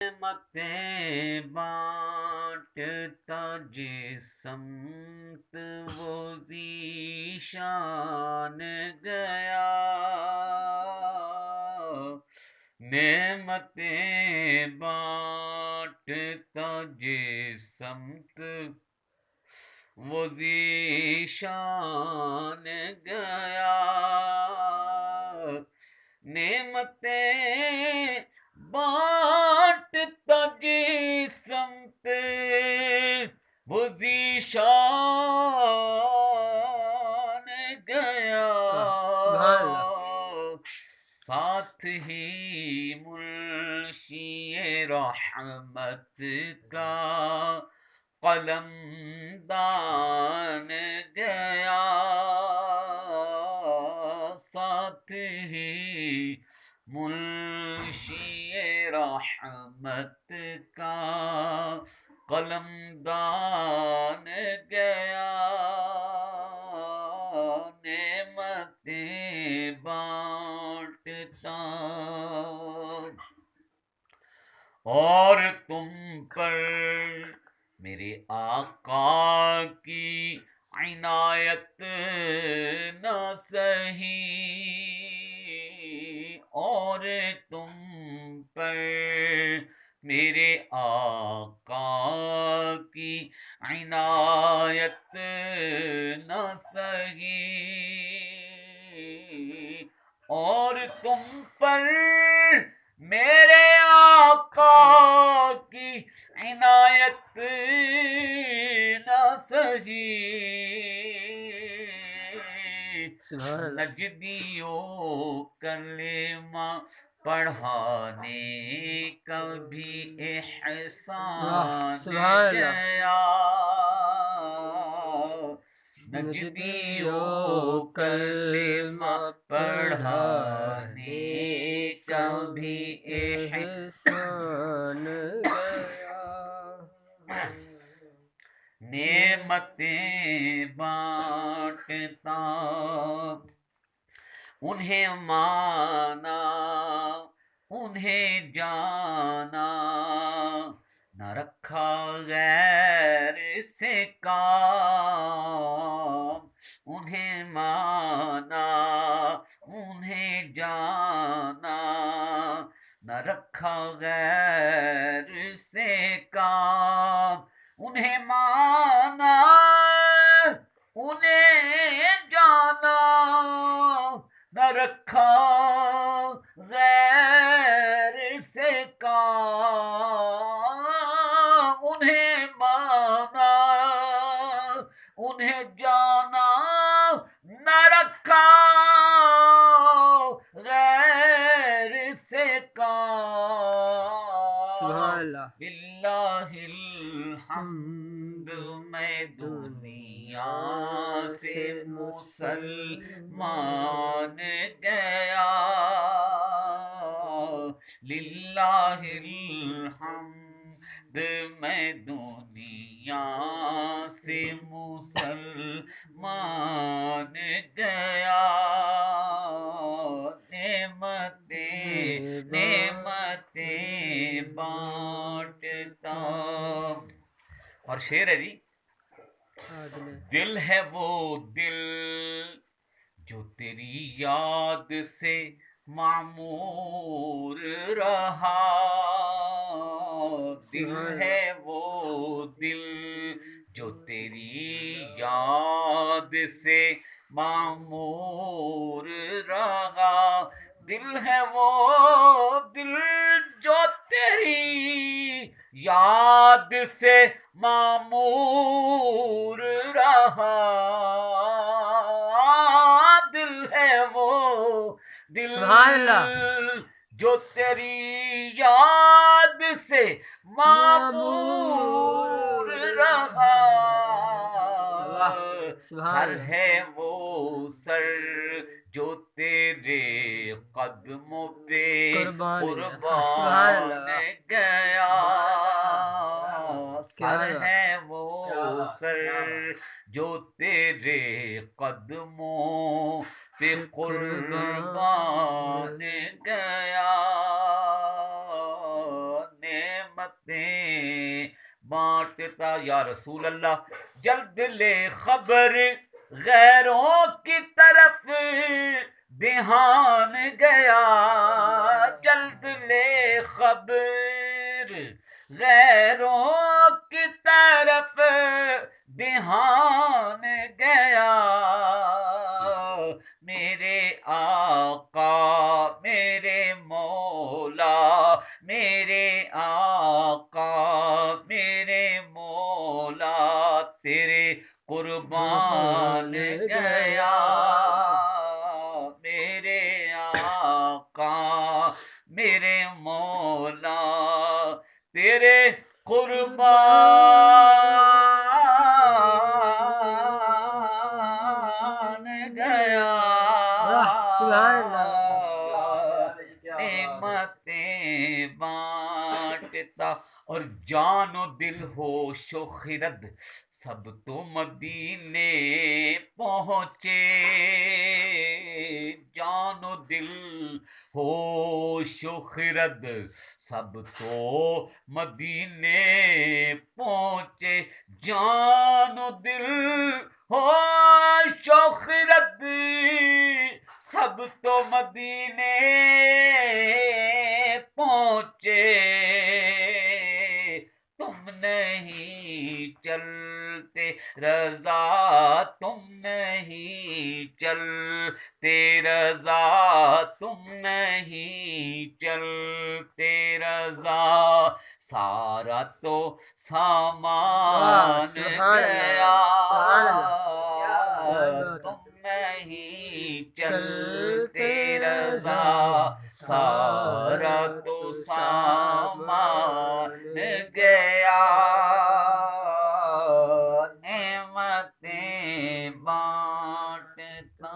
نعمتیں بانٹتا جس سمت وہ ذیشان گیا، نعمتیں بانٹتا جس سمت وہ ذیشان گیا، نعمتیں بانٹتا جس سمت وہ ذیشان گیا، سبحان اللہ۔ ساتھ ہی منشی رحمت کا قلم دان گیا، ساتھ ہی منشی رحمت کا قلم دان گیا، نعمتیں بانٹتا اور تم پر میرے آقا کی عنایت نہ سہی، اور تم پر میرے آقا کی عنایت نہ سہی، اور تم پر میرے آقا کی عنایت نہ سہی، نجدیوں کلمہ پڑھانے کا بھی احسان گیا، نجدیوں کلمہ پڑھانے کا بھی احسان گیا، نعمتیں بانٹتا انہیں مانا انہیں جانا، نہ رکھا غیر سے کام، انہیں مانا انہیں جانا، نہ رکھا غیر سے کام، انہیں مانا انہیں جانا، نہ رکھا غیر سے کام، انہیں مانا انہیں جانا، نہ رکھا غیر سے کام، سبحان اللہ۔ باللہ الحمد میں دنیا سے مسلمان گیا، للہ الحمد میں دنیا سے مسلمان گیا، نعمتیں بانٹتا۔ اور شعر ہے جی، دل ہے وہ دل جو تیری یاد سے معمور رہا، دل ہے وہ دل جو تیری یاد سے معمور رہا، دل ہے وہ دل جو تیری یاد سے معمور رہا، دل ہے وہ دل سبحان اللہ جو تیری یاد سے معمور رہا، سر ہے وہ سر جو تیرے قدموں پہ قربان گیا، سر ہے وہ سر جو تیرے قدموں پہ قربان گیا، نعمتیں بانٹتا یا رسول اللہ جلد لے خبر غیروں کی طرف دھیان گیا جلد لے خبر غیروں کی طرف دھیان گیا میرے آقا میرے مولا میرے آقا میرے مولا تیرے قربان گیا میرے آقا میرے مولا تیرے قربان گیا سبحان اللہ نعمتیں بانٹتا اور جان و دل ہوش و خرد سب تو مدینے پہنچے جان و دل ہوش و خرد سب تو مدینے پہنچے جان و دل ہوش و خرد سب تو مدینے پہنچے تم نہیں چلتے رضا تم نہیں چلتے رضا تم نہیں چلتے رضا سارا تو سامان گیا تم نہیں چلتے رضا سارا تو سامان گیا نعمتیں بانٹتا